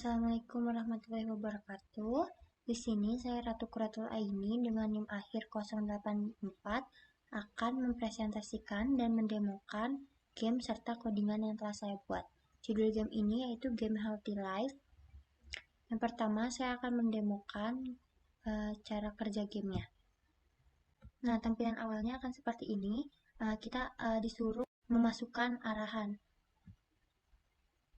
Assalamualaikum warahmatullahi wabarakatuh. Di sini saya Ratu Kuratul Aini dengan NIM akhir 084 akan mempresentasikan dan mendemokan game serta codingan yang telah saya buat. Judul game ini yaitu game Healthy Life. Yang pertama saya akan mendemokan cara kerja gamenya. Nah, tampilan awalnya akan seperti ini. Kita disuruh memasukkan arahan.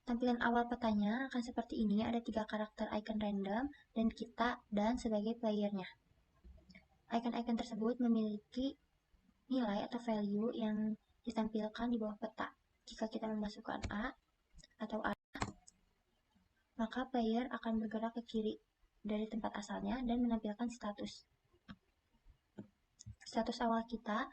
Tampilan awal petanya akan seperti ini, ada 3 karakter icon random dan kita dan sebagai playernya. Icon-icon tersebut memiliki nilai atau value yang ditampilkan di bawah peta. Jika kita memasukkan A atau A, maka player akan bergerak ke kiri dari tempat asalnya dan menampilkan status. Status awal kita,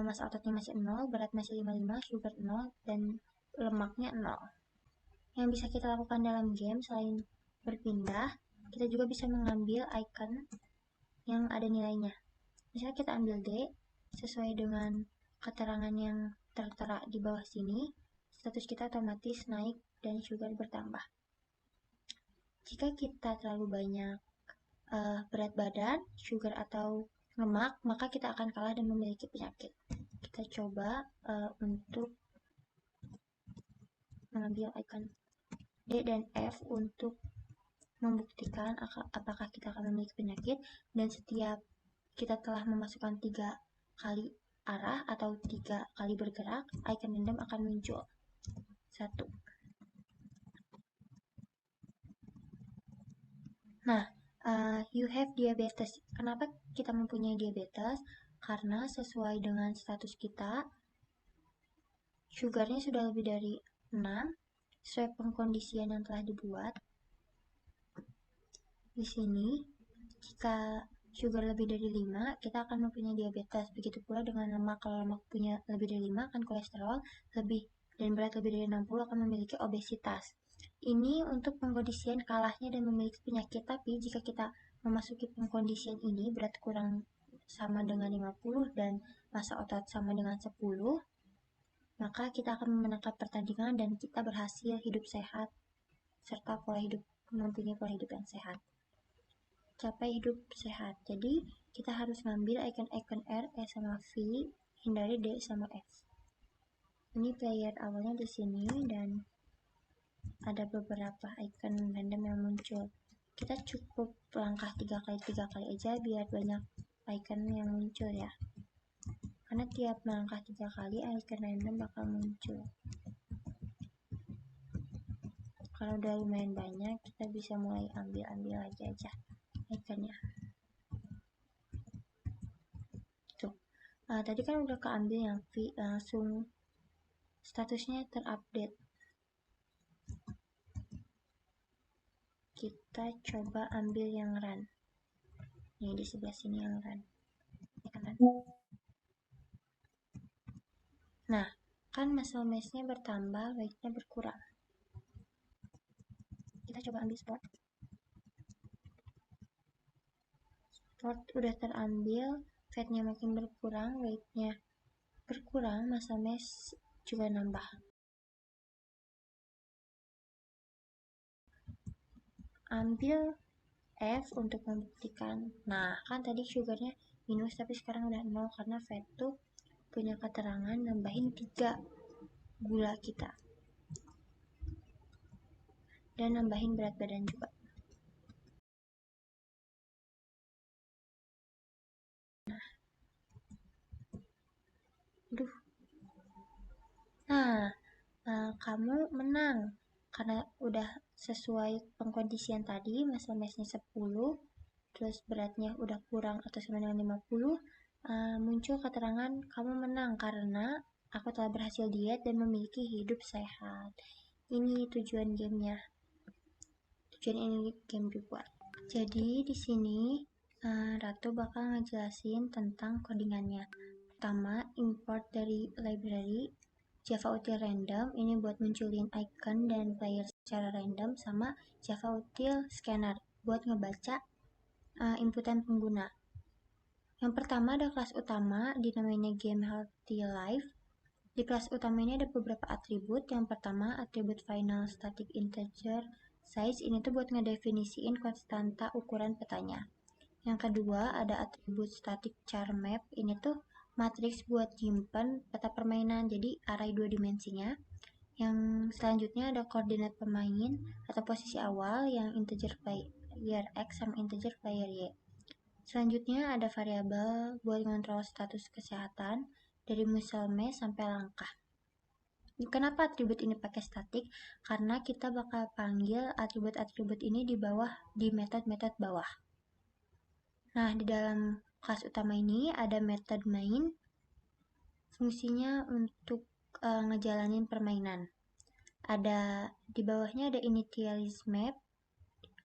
massa ototnya masih 0, berat masih 55, sugar 0, dan lemaknya 0. Yang bisa kita lakukan dalam game selain berpindah, kita juga bisa mengambil icon yang ada nilainya. Misalnya kita ambil D, sesuai dengan keterangan yang tertera di bawah sini, status kita otomatis naik dan sugar bertambah. Jika kita terlalu banyak berat badan, sugar atau lemak, maka kita akan kalah dan memiliki penyakit. Kita coba untuk mengambil icon D dan F untuk membuktikan apakah kita akan memiliki penyakit, dan setiap kita telah memasukkan 3 kali arah atau 3 kali bergerak, icon random akan muncul. 1. Nah, you have diabetes. Kenapa kita mempunyai diabetes? Karena sesuai dengan status kita, sugarnya sudah lebih dari 6, sesuai pengkondisian yang telah dibuat. Di sini, jika sugar lebih dari 5, kita akan mempunyai diabetes. Begitu pula dengan lemak. Kalau lemak punya lebih dari 5, akan kolesterol lebih, dan berat lebih dari 60 akan memiliki obesitas. Ini untuk pengkondisian kalahnya dan memiliki penyakit. Tapi jika kita memasuki pengkondisian ini, berat kurang sama dengan 50 dan massa otot sama dengan 10, maka kita akan memenangkan pertandingan dan kita berhasil hidup sehat serta mempunyai pola hidup yang sehat. Capai hidup sehat. Jadi kita harus ngambil icon-icon R, E sama V, hindari D sama F. Ini player awalnya di sini dan ada beberapa icon random yang muncul. Kita cukup langkah 3 kali aja biar banyak icon yang muncul ya. Karena tiap melangkah 3 kali icon random bakal muncul. Kalau udah lumayan banyak, kita bisa mulai ambil lagi aja ikannya. Tuh, tadi kan udah keambil yang V, langsung statusnya terupdate. Kita coba ambil yang run. Nih di sebelah sini yang run. Nah, kan muscle mass-nya bertambah, weight-nya berkurang. Kita coba ambil sport. Sport udah terambil, fat-nya makin berkurang, weight-nya berkurang, muscle mass juga nambah. Ambil F untuk membuktikan. Nah, kan tadi sugarnya minus tapi sekarang udah 0 karena fat tuh punya keterangan nambahin 3 gula kita. Dan nambahin berat badan juga. Nah, kamu menang karena udah sesuai pengkondisian tadi, muscle mass-nya 10, terus beratnya udah kurang atau sama dengan 50, muncul keterangan kamu menang karena aku telah berhasil diet dan memiliki hidup sehat. Ini tujuan gamenya. Tujuan ini game dibuat. Jadi di sini Ratu bakal ngejelasin tentang codingannya. Pertama, import dari library Java Util Random, ini buat munculin icon dan player secara random, sama Java Util Scanner buat ngebaca inputan pengguna. Yang pertama ada kelas utama dinamainya Game Healthy Life. Di kelas utama ini ada beberapa atribut. Yang pertama atribut final static integer Size ini tuh buat ngedefinisiin konstanta ukuran petanya. Yang kedua ada atribut static char map. Ini tuh matriks buat nyimpen peta permainan, jadi array 2 dimensinya. Yang selanjutnya ada koordinat pemain atau posisi awal yang integer player x sama integer player y. Selanjutnya ada variabel buat ngontrol status kesehatan dari muselme sampai langkah. Kenapa atribut ini pakai statik? Karena kita bakal panggil atribut-atribut ini di metode-metode bawah. Nah, di dalam kelas utama ini ada metode main, fungsinya untuk ngejalanin permainan. Di bawahnya ada initialize map,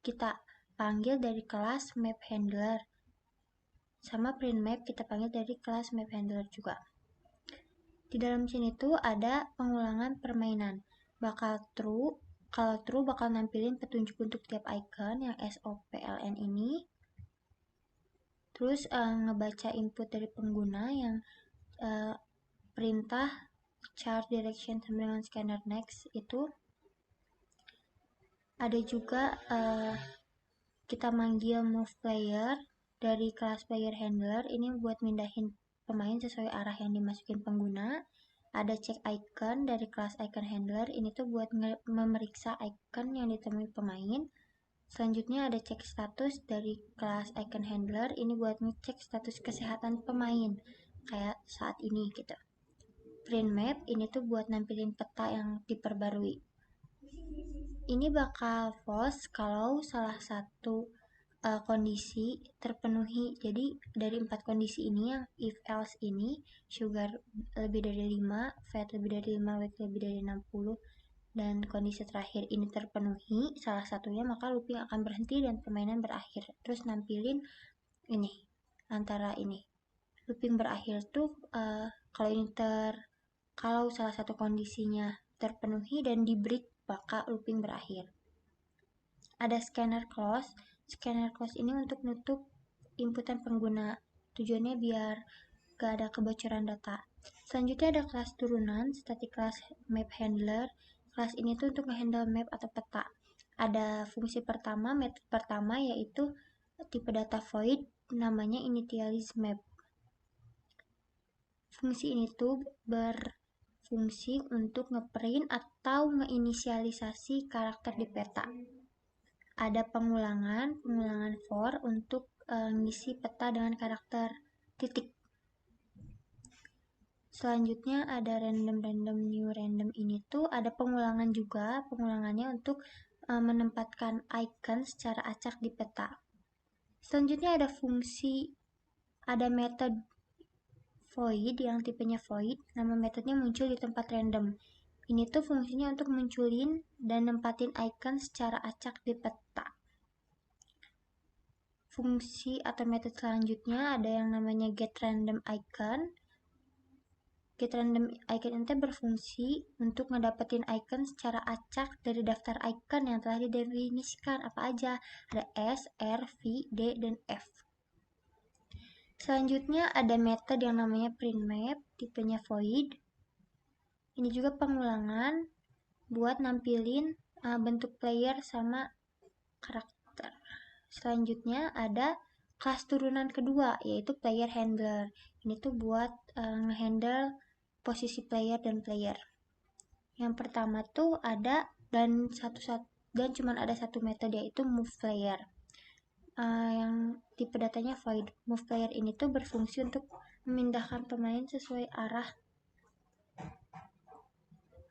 kita panggil dari kelas map handler. Sama print map kita panggil dari kelas map handler juga. Di dalam sini tuh ada pengulangan permainan. Kalau true bakal nampilin petunjuk untuk tiap icon yang SOPLN ini. Terus ngebaca input dari pengguna yang perintah chart direction sama dengan scanner next itu. Ada juga kita manggil move player dari kelas player handler. Ini buat mindahin pemain sesuai arah yang dimasukin pengguna. Ada check icon dari kelas icon handler. Ini tuh buat memeriksa icon yang ditemui pemain. Selanjutnya ada check status dari kelas icon handler. Ini buat ngecek status kesehatan pemain kayak saat ini gitu. Print map ini tuh buat nampilin peta yang diperbarui. Ini bakal false kalau salah satu kondisi terpenuhi. Jadi dari 4 kondisi ini yang if else ini, sugar lebih dari 5, fat lebih dari 5, weight lebih dari 60, dan kondisi terakhir ini terpenuhi salah satunya, maka looping akan berhenti dan permainan berakhir. Terus nampilin ini antara ini. Looping berakhir tuh kalau salah satu kondisinya terpenuhi dan di break, maka looping berakhir. Ada scanner close. Scanner close ini untuk nutup inputan pengguna. Tujuannya biar gak ada kebocoran data. Selanjutnya ada kelas turunan, static class map handler. Kelas ini tuh untuk ngehandle map atau peta. Ada fungsi pertama, metode pertama yaitu tipe data void, namanya initialize map. Fungsi ini tuh berfungsi untuk ngeprint atau ngeinisialisasi karakter di peta. Ada pengulangan for untuk ngisi peta dengan karakter titik. Selanjutnya ada random new random. Ini tuh ada pengulangan juga, pengulangannya untuk menempatkan icon secara acak di peta. Selanjutnya ada metode void yang tipenya void, nama metodenya muncul di tempat random. Ini tuh fungsinya untuk munculin dan nempatin icon secara acak di peta. Fungsi atau metode selanjutnya ada yang namanya get random icon. Get random icon ini berfungsi untuk ngedapetin icon secara acak dari daftar icon yang telah didefinisikan apa aja. Ada S, R, V, D, dan F. Selanjutnya ada metode yang namanya print map, tipenya void. Ini juga pengulangan buat nampilin bentuk player sama karakter. Selanjutnya ada kelas turunan kedua, yaitu player handler. Ini tuh buat ngehandle posisi player dan player. Yang pertama tuh ada dan cuma ada satu metode, yaitu move player. Yang tipe datanya void. Move player ini tuh berfungsi untuk memindahkan pemain sesuai arah,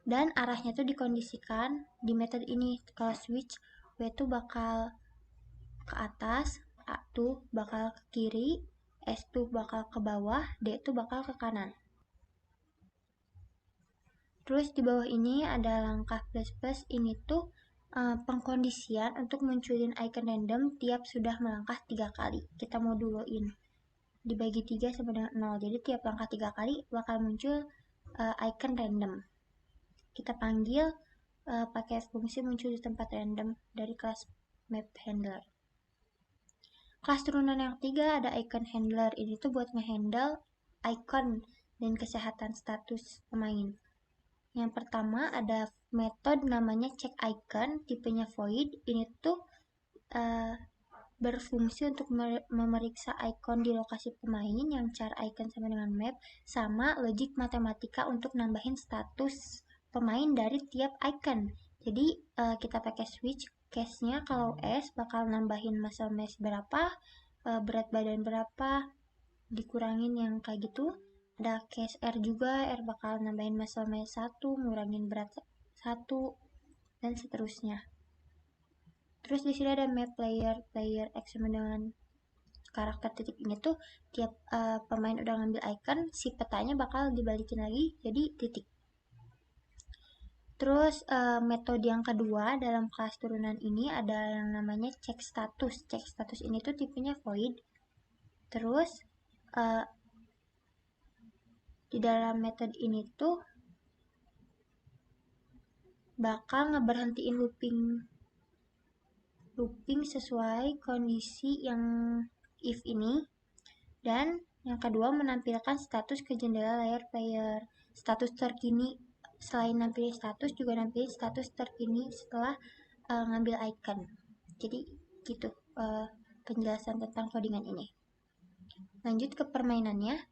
dan arahnya tuh dikondisikan di metode ini. Kalau switch, W tuh bakal ke atas, A tuh bakal ke kiri, S tuh bakal ke bawah, D tuh bakal ke kanan. Terus di bawah ini ada langkah plus. Ini tuh pengkondisian untuk munculin icon random tiap sudah melangkah 3 kali. Kita moduloin dibagi 3 sama dengan 0. Jadi tiap langkah 3 kali bakal muncul icon random. Kita panggil pakai fungsi muncul di tempat random dari kelas map handler. Kelas turunan yang ketiga ada icon handler. Ini tuh buat ngehandle icon dan kesehatan status pemain. Yang pertama ada metode namanya check icon, tipenya void. Ini tuh berfungsi untuk memeriksa icon di lokasi pemain yang cara icon sama dengan map, sama logik matematika untuk nambahin status pemain dari tiap icon. Jadi kita pakai switch case-nya, kalau S bakal nambahin muscle mass berapa, berat badan berapa, dikurangin yang kayak gitu. Ada case R juga, R bakal nambahin muscle mass 1, ngurangin berat 1, dan seterusnya. Terus di sini ada map player X sama dengan karakter titik ini tuh tiap pemain udah ngambil icon, si petanya bakal dibalikin lagi jadi titik. Terus metode yang kedua dalam kelas turunan ini ada yang namanya check status. Check status ini tuh tipenya void. Terus di dalam metode ini tuh bakal ngeberhentiin looping sesuai kondisi yang if ini. Dan yang kedua menampilkan status ke jendela layar player. Status terkini, selain nampilin status juga nampilin status terkini setelah ngambil icon. Jadi gitu penjelasan tentang codingan ini. Lanjut ke permainannya.